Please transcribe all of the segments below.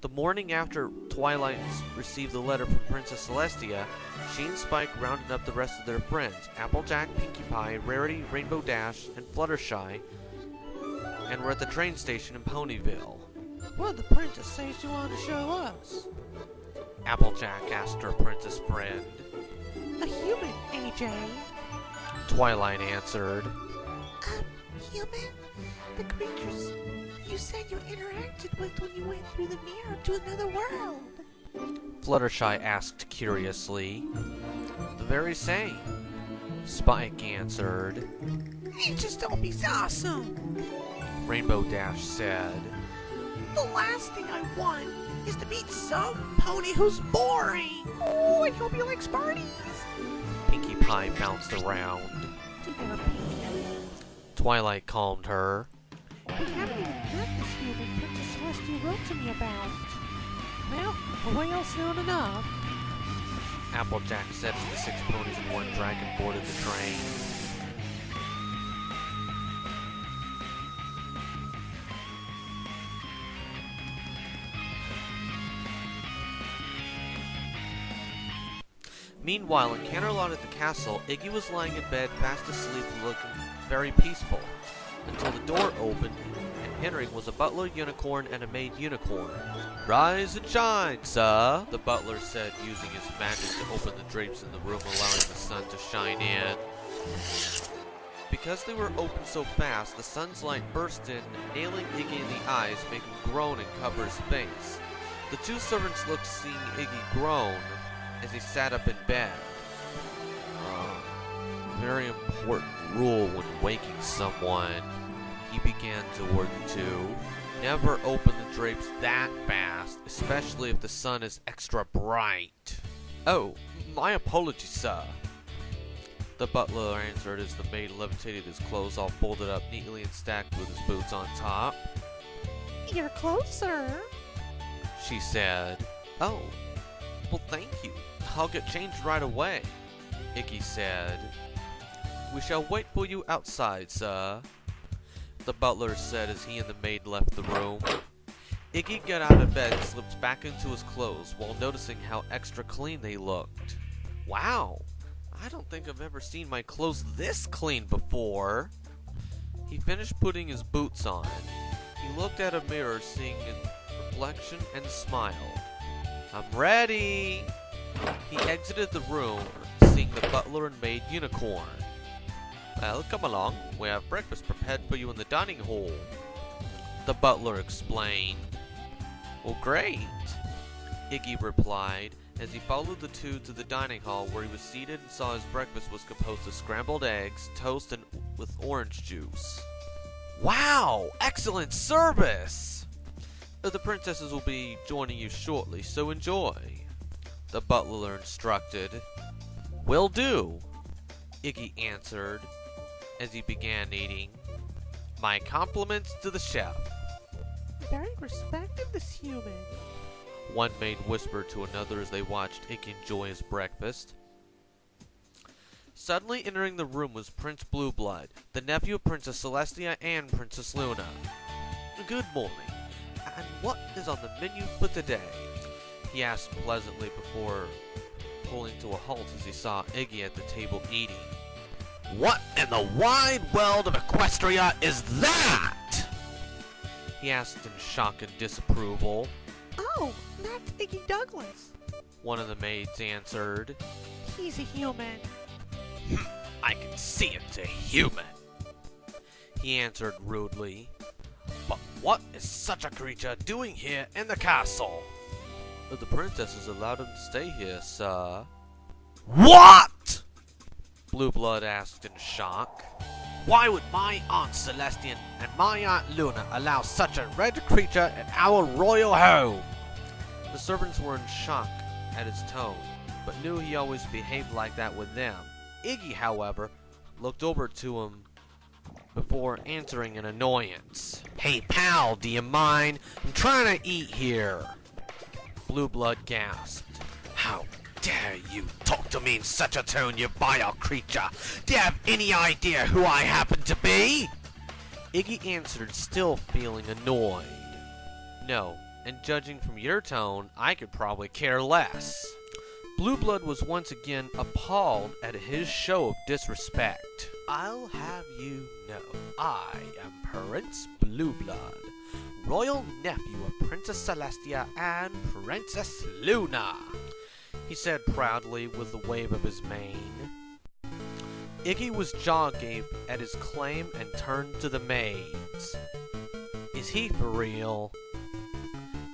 The morning after Twilight received the letter from Princess Celestia, she and Spike rounded up the rest of their friends, Applejack, Pinkie Pie, Rarity, Rainbow Dash, and Fluttershy, and were at the train station in Ponyville. What did the princess say she wanted to show us? Applejack asked her princess friend. A human, AJ. Twilight answered. Human? The creatures you said you interacted with when you went through the mirror to another world. Fluttershy asked curiously. The very same, Spike answered. It just always awesome. Rainbow Dash said. The last thing I want is to meet some pony who's boring. Oh, I hope you like Sparties. Pinkie Pie bounced around. Twilight calmed her. We haven't even met this human Princess Celestia wrote to me about. Well, we're well soon enough. Applejack said as the 6 ponies and 1 dragon boarded the train. Meanwhile, in Canterlot at the castle, Iggy was lying in bed fast asleep and looking very peaceful, until the door opened, and entering was a butler unicorn and a maid unicorn. "Rise and shine, sir," the butler said, using his magic to open the drapes in the room, allowing the sun to shine in. Because they were open so fast, the sun's light burst in, nailing Iggy in the eyes, making him groan and cover his face. The 2 servants looked, seeing Iggy groan as he sat up in bed. Very important rule when waking someone, he began to work to. Never open the drapes that fast, especially if the sun is extra bright. "Oh, my apologies, sir," the butler answered as the maid levitated his clothes all folded up neatly and stacked with his boots on top. Your clothes, sir, she said. "Oh, well, thank you. I'll get changed right away," Iggy said. "We shall wait for you outside, sir," the butler said as he and the maid left the room. Iggy got out of bed and slipped back into his clothes while noticing how extra clean they looked. Wow, I don't think I've ever seen my clothes this clean before. He finished putting his boots on. He looked at a mirror, seeing his reflection, and smiled. "I'm ready." He exited the room, seeing the butler and maid unicorn. "Well, come along. We have breakfast prepared for you in the dining hall," the butler explained. "Well, great," Iggy replied, as he followed the 2 to the dining hall, where he was seated and saw his breakfast was composed of scrambled eggs, toast, and with orange juice. "Wow! Excellent service!" "The princesses will be joining you shortly, so enjoy," the butler instructed. "Will do," Iggy answered as he began eating. "My compliments to the chef." Very respected, this human. One maid whispered to another as they watched Iggy enjoy his breakfast. Suddenly entering the room was Prince Blueblood, the nephew of Princess Celestia and Princess Luna. "Good morning, and what is on the menu for today?" he asked pleasantly before pulling to a halt as he saw Iggy at the table eating. "What in the wide world of Equestria is that?" he asked in shock and disapproval. Oh, that's Iggy Douglas. One of the maids answered. He's a human. "I can see it's a human," he answered rudely. "But what is such a creature doing here in the castle?" "The princess has allowed him to stay here, sir." "What?" Blueblood asked in shock. "Why would my Aunt Celestian and my Aunt Luna allow such a red creature in our royal home?" The servants were in shock at his tone, but knew he always behaved like that with them. Iggy, however, looked over to him before answering in annoyance. "Hey pal, do you mind? I'm trying to eat here." Blueblood gasped. "How dare you talk to me in such a tone, you vile creature? Do you have any idea who I happen to be?" Iggy answered, still feeling annoyed. "No, and judging from your tone, I could probably care less. Blue Blood was once again appalled at his show of disrespect. I'll have you know, I am Prince Blue Blood, royal nephew of Princess Celestia and Princess Luna, he said proudly with a wave of his mane. Iggy was jaw-agape at his claim and turned to the maids. Is he for real?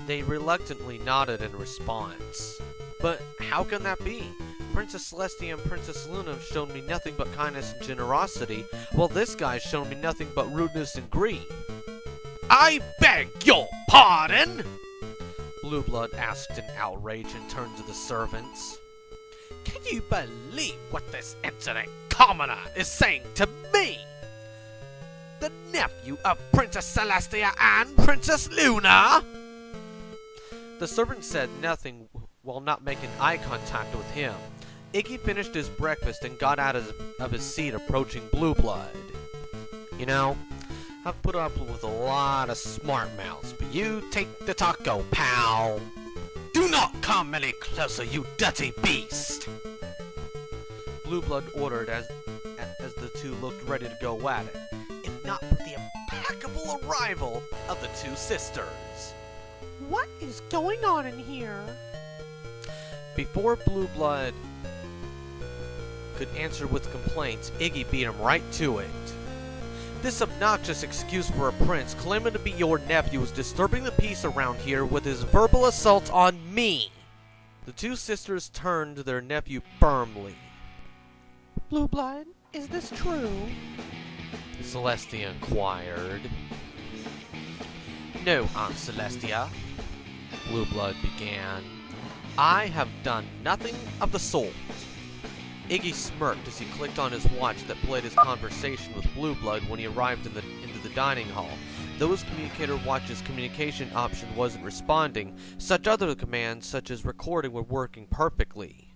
They reluctantly nodded in response. But how can that be? Princess Celestia and Princess Luna have shown me nothing but kindness and generosity, while this guy's shown me nothing but rudeness and greed. I beg your pardon? Blue Blood asked in outrage and turned to the servants. Can you believe what this insolent commoner is saying to me? The nephew of Princess Celestia and Princess Luna? The servant said nothing while not making eye contact with him. Iggy finished his breakfast and got out of his seat approaching Blue Blood. You know, I've put up with a lot of smart mouths, but you take the taco, pal. Do not come any closer, you dirty beast! Blue Blood ordered as the two looked ready to go at it, if not for the impeccable arrival of the two sisters. What is going on in here? Before Blue Blood could answer with complaints, Iggy beat him right to it. This obnoxious excuse for a prince claiming to be your nephew is disturbing the peace around here with his verbal assault on me. The two sisters turned to their nephew firmly. Blue Blood, is this true? Celestia inquired. No, Aunt Celestia, Blue Blood began. I have done nothing of the sort. Iggy smirked as he clicked on his watch that played his conversation with Blue Blood when he arrived into the dining hall. Though his communicator watch's communication option wasn't responding, such other commands such as recording were working perfectly.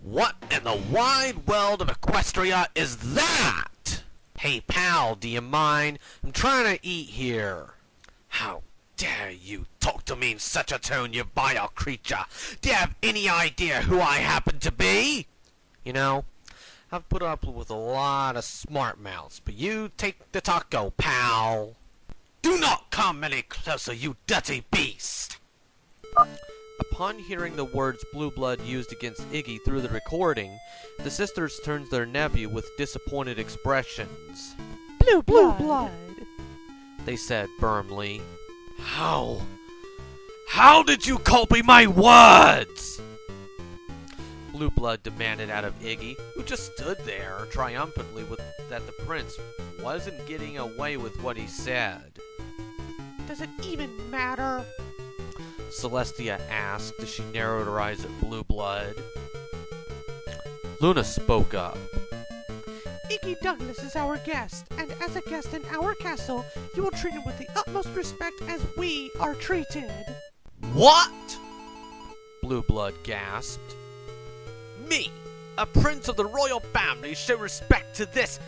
What in the wide world of Equestria is that? Hey pal, do you mind? I'm trying to eat here. How dare you talk to me in such a tone, you vile creature? Do you have any idea who I happen to be? You know, I've put up with a lot of smart mouths, but you take the taco, pal. Do not come any closer, you dirty beast! Upon hearing the words Blue Blood used against Iggy through the recording, the sisters turned to their nephew with disappointed expressions. Blue Blood, they said firmly. How did you copy my words? Blue Blood demanded out of Iggy, who just stood there triumphantly with that the prince wasn't getting away with what he said. Does it even matter? Celestia asked as she narrowed her eyes at Blue Blood. Luna spoke up. Iggy Douglas is our guest, and as a guest in our castle, you will treat him with the utmost respect as we are treated. What? Blue Blood gasped. Me, a prince of the royal family, show respect to this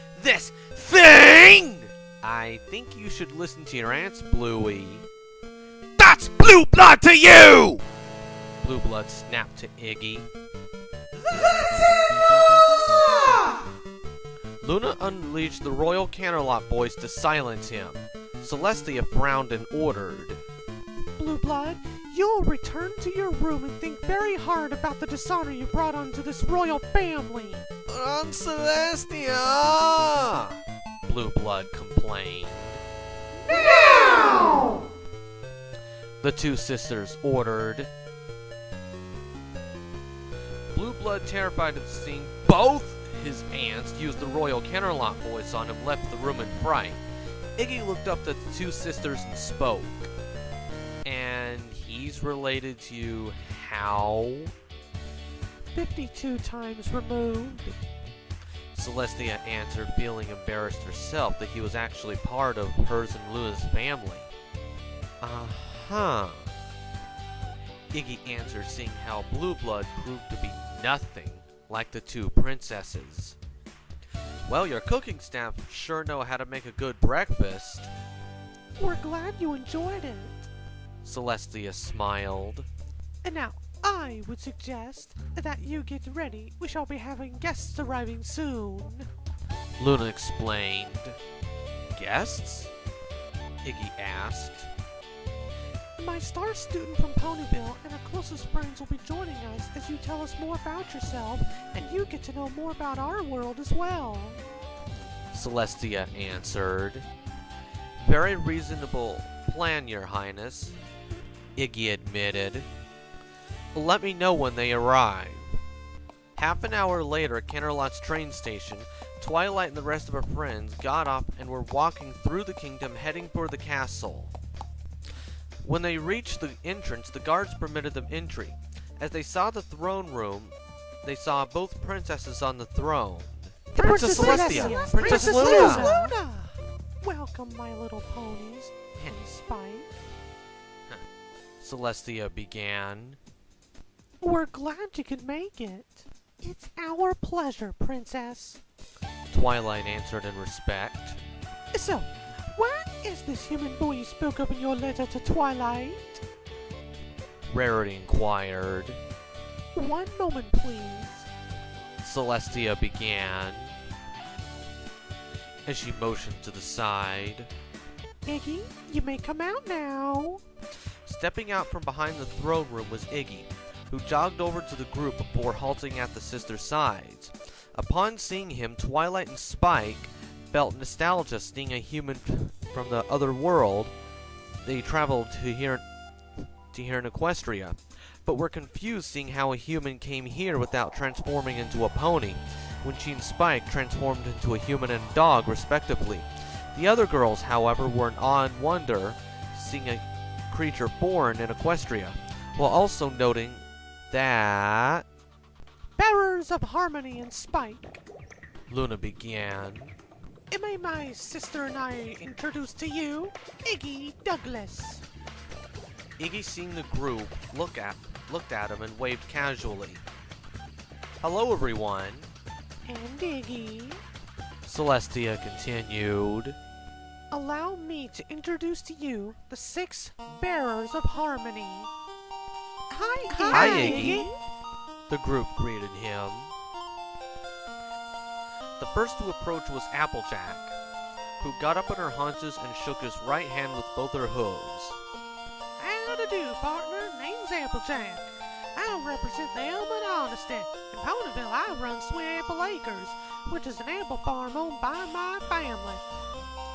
thing? I think you should listen to your aunts, Bluey. That's Blue Blood to you! Blue Blood snapped to Iggy. Luna unleashed the royal Canterlot voice to silence him. Celestia frowned and ordered. Blue Blood, you'll return to your room and think very hard about the dishonor you brought onto this royal family. Aunt Celestia! Blue Blood complained. Now! The two sisters ordered. Blue Blood, terrified at seeing both his aunts use the royal Canterlot voice on him, left the room in fright. Iggy looked up at the two sisters and spoke. And he's related to how? 52 times removed. Celestia answered, feeling embarrassed herself that he was actually part of hers and Luna's family. Uh-huh. Iggy answered, seeing how Blue Blood proved to be nothing like the two princesses. Well, your cooking staff sure know how to make a good breakfast. We're glad you enjoyed it. Celestia smiled. And now, I would suggest that you get ready. We shall be having guests arriving soon. Luna explained. Guests? Iggy asked. My star student from Ponyville and our closest friends will be joining us as you tell us more about yourself, and you get to know more about our world as well. Celestia answered. Very reasonable plan, Your Highness, Iggy admitted. Let me know when they arrive. Half an hour later at Canterlot's train station, Twilight and the rest of her friends got up and were walking through the kingdom heading for the castle. When they reached the entrance, the guards permitted them entry. As they saw the throne room, they saw both princesses on the throne. Princess Celestia! Princess Luna! Welcome, my little ponies. And Spike. Celestia began. We're glad you could make it. It's our pleasure, Princess. Twilight answered in respect. So, what is this human boy you spoke of in your letter to Twilight? Rarity inquired. One moment, please. Celestia began, as she motioned to the side. Iggy, you may come out now. Stepping out from behind the throne room was Iggy, who jogged over to the group before halting at the sisters' sides. Upon seeing him, Twilight and Spike felt nostalgia seeing a human from the other world they traveled to here in Equestria, but were confused seeing how a human came here without transforming into a pony, when she and Spike transformed into a human and dog, respectively. The other girls, however, were in awe and wonder seeing a creature born in Equestria, while also noting that... Bearers of Harmony and Spike. Luna began. May my sister and I introduce to you, Iggy Douglas. Iggy, seeing the group, looked at him and waved casually. Hello, everyone. And Iggy. Celestia continued. Allow me to introduce to you the 6 Bearers of Harmony. Hi, Iggy. The group greeted him. The first to approach was Applejack, who got up on her haunches and shook his right hand with both her hooves. How to do, partner? Name's Applejack. I represent the Element of Honesty. In Ponyville, I run Sweet Apple Acres, which is an apple farm owned by my family.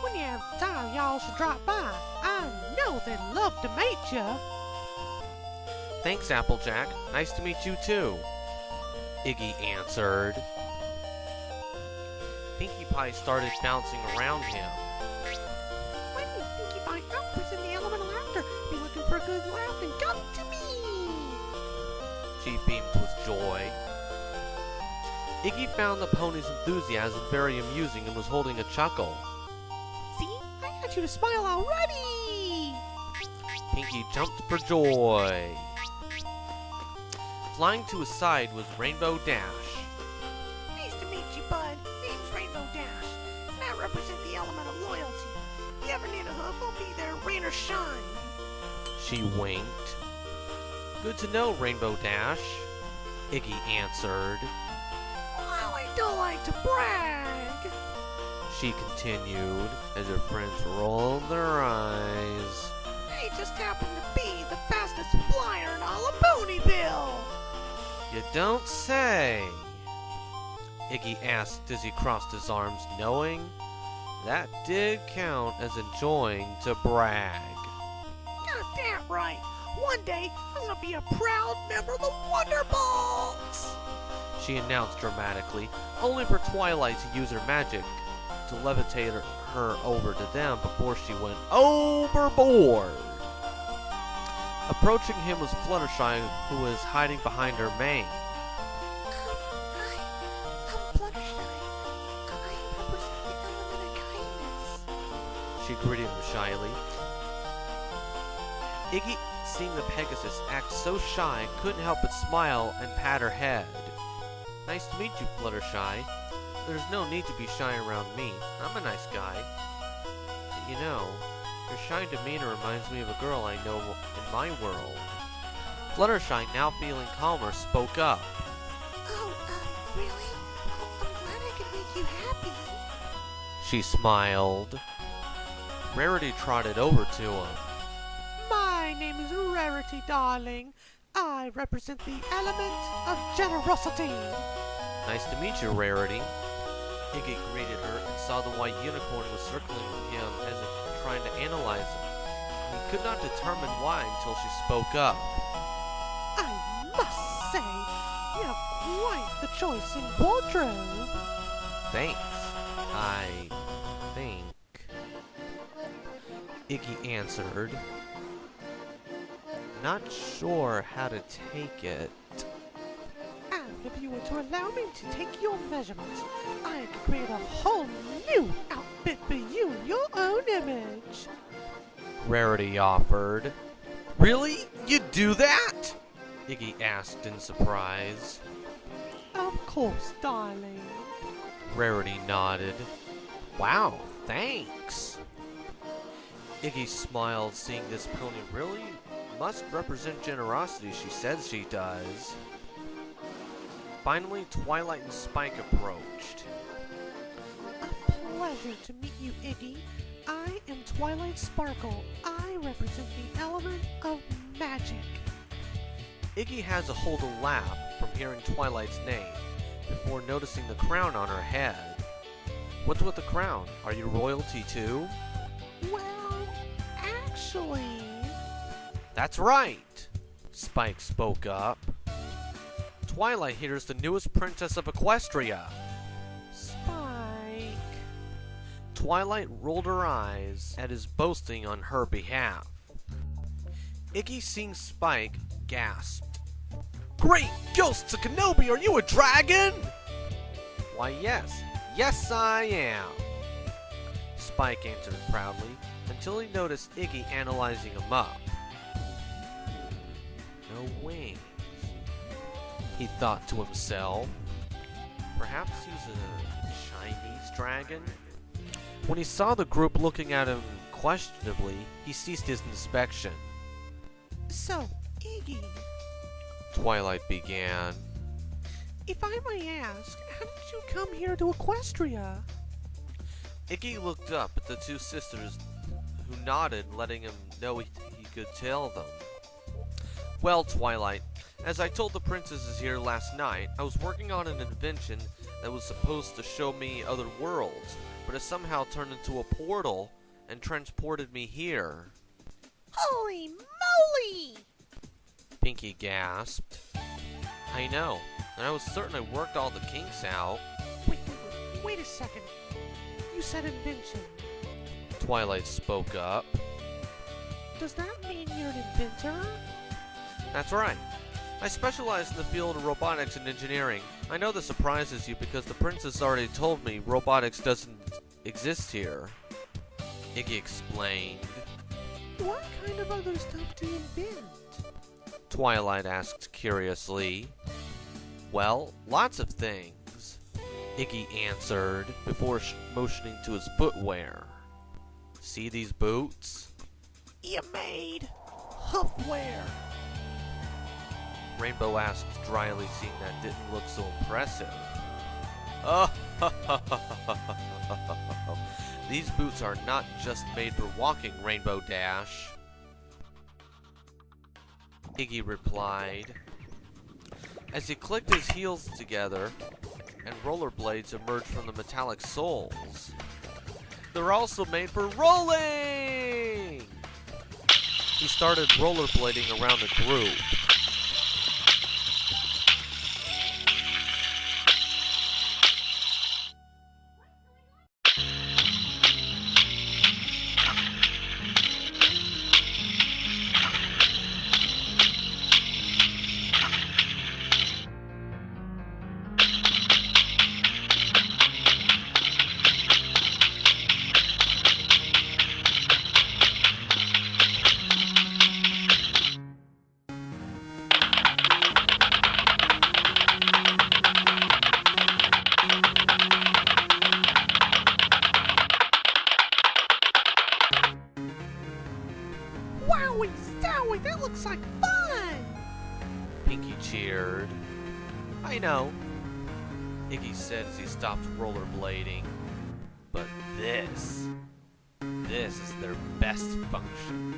When you have time, y'all should drop by. I know they'd love to meet ya. Thanks, Applejack. Nice to meet you, too, Iggy answered. Pinkie Pie started bouncing around him. My name's Pinkie Pie. I represent the Element of Laughter. If you're looking for a good laugh, then come to me. She beamed with joy. Iggy found the pony's enthusiasm very amusing and was holding a chuckle. See? I got you to smile already! Pinkie jumped for joy. Flying to his side was Rainbow Dash. Nice to meet you, bud. Name's Rainbow Dash, and I represent the Element of Loyalty. If you ever need a hug, I'll be there, rain or shine. She winked. Good to know, Rainbow Dash, Iggy answered. Well, I don't like to brag. She continued, as her friends rolled their eyes. I just happen to be the fastest flyer in all of Ponyville. You don't say, Iggy asked as he crossed his arms, knowing that did count as enjoying to brag. Got that right. One day, I'm gonna be a proud member of the Wonderbolts. She announced dramatically, only for Twilight to use her magic to levitate her over to them before she went overboard. Approaching him was Fluttershy, who was hiding behind her mane. I'm Fluttershy. I represent the Element of Kindness. She greeted him shyly. Iggy, seeing the Pegasus act so shy, couldn't help but smile and pat her head. Nice to meet you, Fluttershy. There's no need to be shy around me. I'm a nice guy. You know, Your shy demeanor reminds me of a girl I know in my world. Fluttershy, now feeling calmer, spoke up. Oh, really? Well, I'm glad I could make you happy. She smiled. Rarity trotted over to him. My name is Rarity, darling. I represent the element of generosity. Nice to meet you, Rarity. Iggy greeted her and saw the white unicorn was circling him as if trying to analyze him. He could not determine why until she spoke up. I must say, you have quite the choice in wardrobe. Thanks, I think. Iggy answered. Not sure how to take it. And if you were to allow me to take your measurements, I could create a whole new outfit for you in your own image. Rarity offered. Really? You'd do that? Iggy asked in surprise. Of course, darling. Rarity nodded. Wow, thanks. Iggy smiled, seeing this pony really must represent generosity. She says she does. Finally, Twilight and Spike approached. A pleasure to meet you, Iggy. I am Twilight Sparkle. I represent the element of magic. Iggy has a hold a laugh from hearing Twilight's name, before noticing the crown on her head. What's with the crown? Are you royalty too? Well, actually... That's right! Spike spoke up. Twilight here's the newest princess of Equestria. Spike... Twilight rolled her eyes at his boasting on her behalf. Iggy, seeing Spike, gasped. Great ghosts of Kenobi, are you a dragon? Why, yes. Yes, I am. Spike answered proudly, until he noticed Iggy analyzing him up. No wings, he thought to himself. Perhaps he's a Chinese dragon? When he saw the group looking at him questionably, he ceased his inspection. So, Iggy, Twilight began. if I may ask, how did you come here to Equestria? Iggy looked up at the two sisters, who nodded, letting him know he could tell them. Well, Twilight, as I told the princesses here last night, I was working on an invention that was supposed to show me other worlds, but it somehow turned into a portal and transported me here. Holy moly! Pinky gasped. I know, and I was certain I worked all the kinks out. Wait a second. You said invention. Twilight spoke up. Does that mean you're an inventor? That's right. I specialize in the field of robotics and engineering. I know this surprises you because the princess already told me robotics doesn't exist here. Iggy explained. What kind of other stuff do you invent? Twilight asked curiously. Well, lots of things, Iggy answered before motioning to his footwear. See these boots? You made hoofwear. Rainbow asked dryly, seeing that didn't look so impressive. Oh, these boots are not just made for walking, Rainbow Dash, Iggy replied, as he clicked his heels together and rollerblades emerged from the metallic soles. They're also made for rolling! He started rollerblading around the group. cheered. I know, Iggy said as he stopped rollerblading. But this is their best function.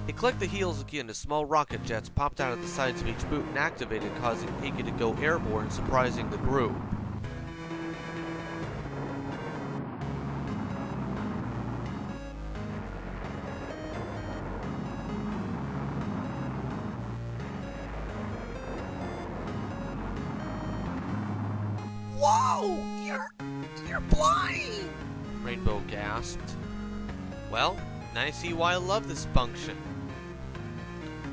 He clicked the heels again as small rocket jets popped out of the sides of each boot and activated, causing Iggy to go airborne, surprising the group. Whoa! You're blind! Rainbow gasped. Well, now I see why I love this function,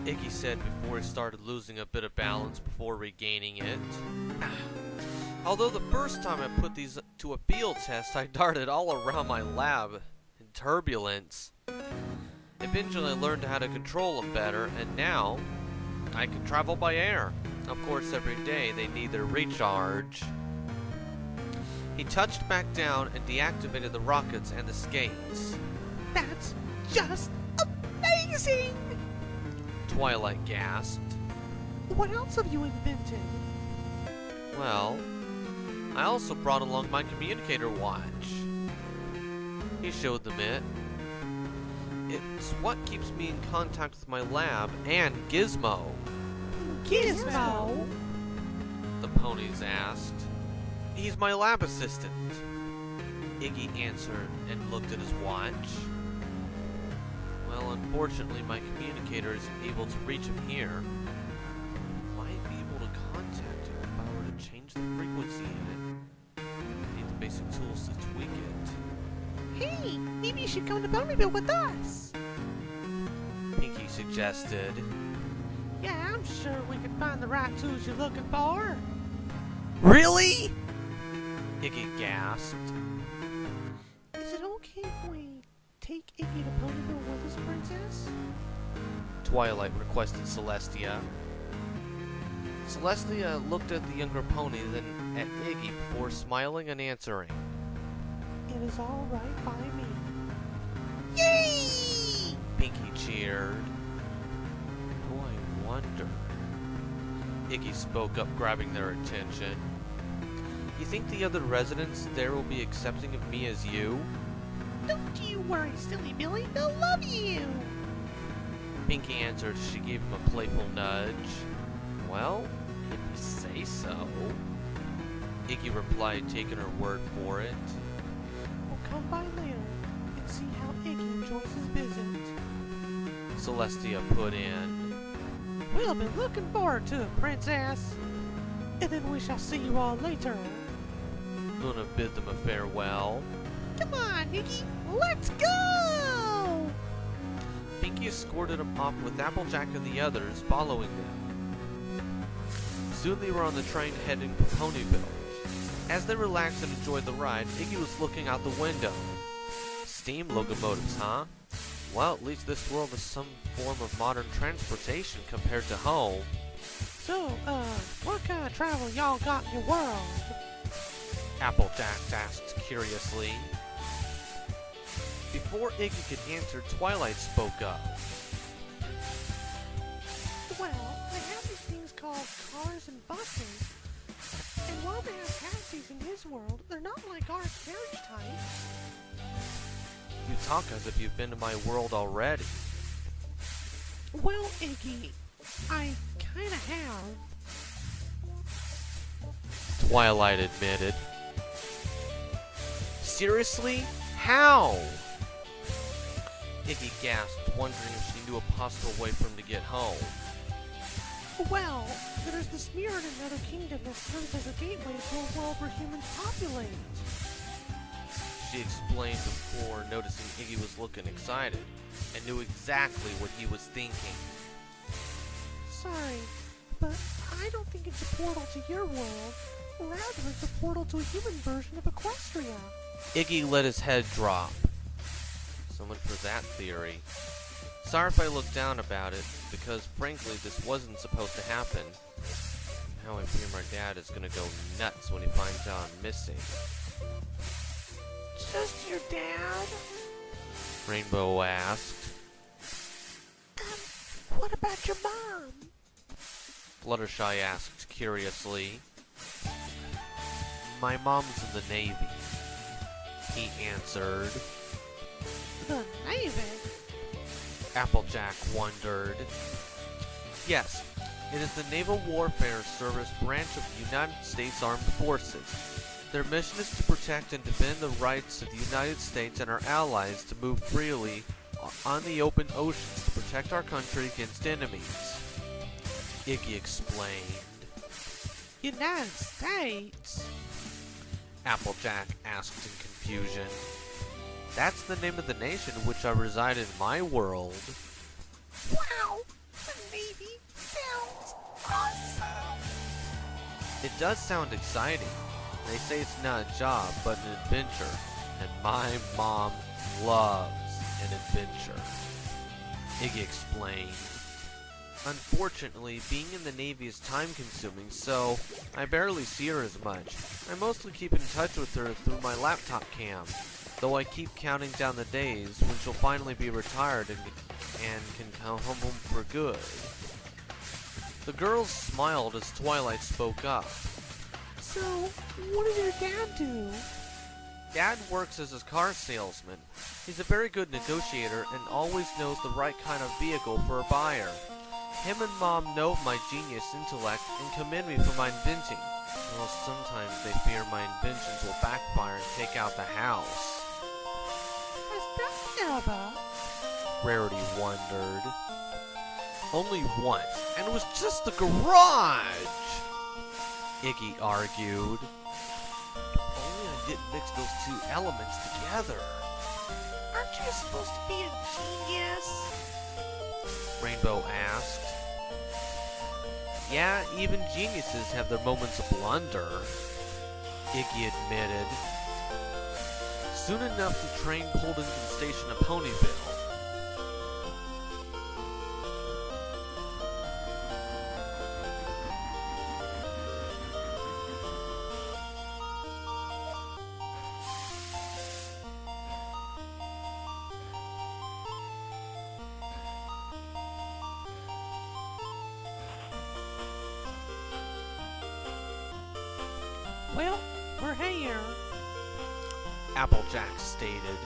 Iggy said before he started losing a bit of balance before regaining it. Although the first time I put these to a field test, I darted all around my lab in turbulence. Eventually I learned how to control them better, and now I can travel by air. Of course, every day they need their recharge. He touched back down and deactivated the rockets and the skates. That's just amazing! Twilight gasped. What else have you invented? Well, I also brought along my communicator watch. He showed them it. It's what keeps me in contact with my lab and Gizmo. Gizmo? The ponies asked. He's my lab assistant, Iggy answered and looked at his watch. Well, unfortunately, my communicator isn't able to reach him here. Might be able to contact him if I were to change the frequency in it. I need the basic tools to tweak it. Hey, maybe you should come to Ponyville with us. Pinky suggested. Yeah, I'm sure we can find the right tools you're looking for. Really? Iggy gasped. Is it okay if we take Iggy to Ponyville with us, Princess? Twilight requested Celestia. Celestia looked at the younger pony, then at Iggy before smiling and answering. It is all right by me. Yay! Pinky cheered. Oh, I wonder. Iggy spoke up, grabbing their attention. You think the other residents there will be accepting of me as you? Don't you worry, silly Billy. They'll love you. Pinky answered as she gave him a playful nudge. Well, if you say so. Iggy replied, taking her word for it. We'll come by later and see how Iggy enjoys his visit. Celestia put in. We'll be looking forward to it, Princess. And then we shall see you all later. Luna bid them a farewell. Come on, Iggy. Let's go! Pinky escorted him off with Applejack and the others following them. Soon they were on the train heading to Ponyville. As they relaxed and enjoyed the ride, Iggy was looking out the window. Steam locomotives, huh? Well, at least this world is some form of modern transportation compared to home. So, what kind of travel y'all got in your world? Applejack asked curiously. Before Iggy could answer, Twilight spoke up. Well, they have these things called cars and buses. And while they have taxis in his world, they're not like our carriage type. You talk as if you've been to my world already. Well, Iggy, I kinda have. Twilight admitted. Seriously? How? Iggy gasped, wondering if she knew a possible way for him to get home. Well, there's this mirror in another kingdom that serves as a gateway to a world where humans populate. She explained before noticing Iggy was looking excited and knew exactly what he was thinking. Sorry, but I don't think it's a portal to your world. Rather, it's a portal to a human version of Equestria. Iggy let his head drop. So much for that theory. Sorry if I looked down about it, because frankly this wasn't supposed to happen. Now I fear my dad is gonna go nuts when he finds out I'm missing. Just your dad? Rainbow asked. What about your mom? Fluttershy asked curiously. My mom's in the Navy, he answered. The Navy? Applejack wondered. Yes, it is the Naval Warfare Service branch of the United States Armed Forces. Their mission is to protect and defend the rights of the United States and our allies to move freely on the open oceans to protect our country against enemies, Iggy explained. United States? Applejack asked in confusion. That's the name of the nation in which I reside in my world. Wow, the Navy sounds awesome. It does sound exciting. They say it's not a job, but an adventure. And my mom loves an adventure, Iggy explained. Unfortunately, being in the Navy is time-consuming, so I barely see her as much. I mostly keep in touch with her through my laptop cam, though I keep counting down the days when she'll finally be retired and can come home for good. The girls smiled as Twilight spoke up. So, what does your dad do? Dad works as a car salesman. He's a very good negotiator and always knows the right kind of vehicle for a buyer. Him and Mom know my genius intellect and commend me for my inventing. Well, sometimes they fear my inventions will backfire and take out the house. Has that ever? Rarity wondered. Only once, and it was just the garage! Iggy argued. Only I didn't mix those two elements together. Aren't you supposed to be a genius? Rainbow asked. Yeah, even geniuses have their moments of blunder, Iggy admitted. Soon enough, the train pulled into the station of Ponyville. Well, we're here. Applejack stated.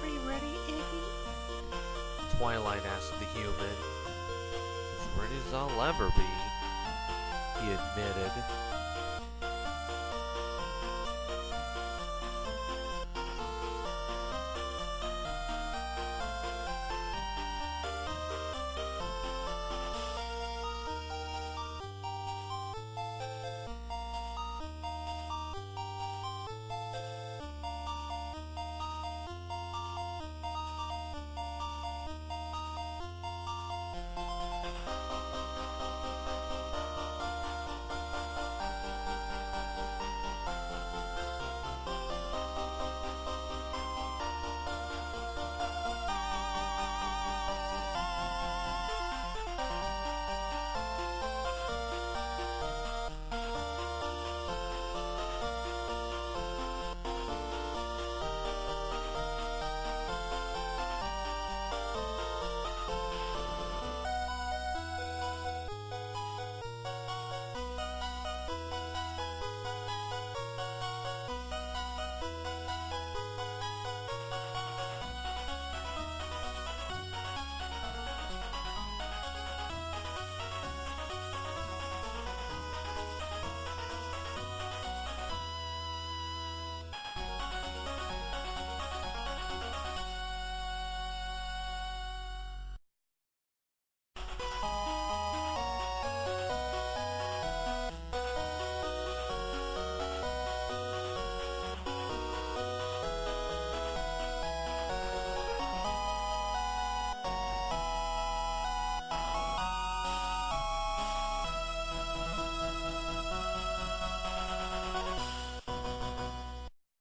Are you ready, Iggy? Twilight asked the human. As ready as I'll ever be, he admitted.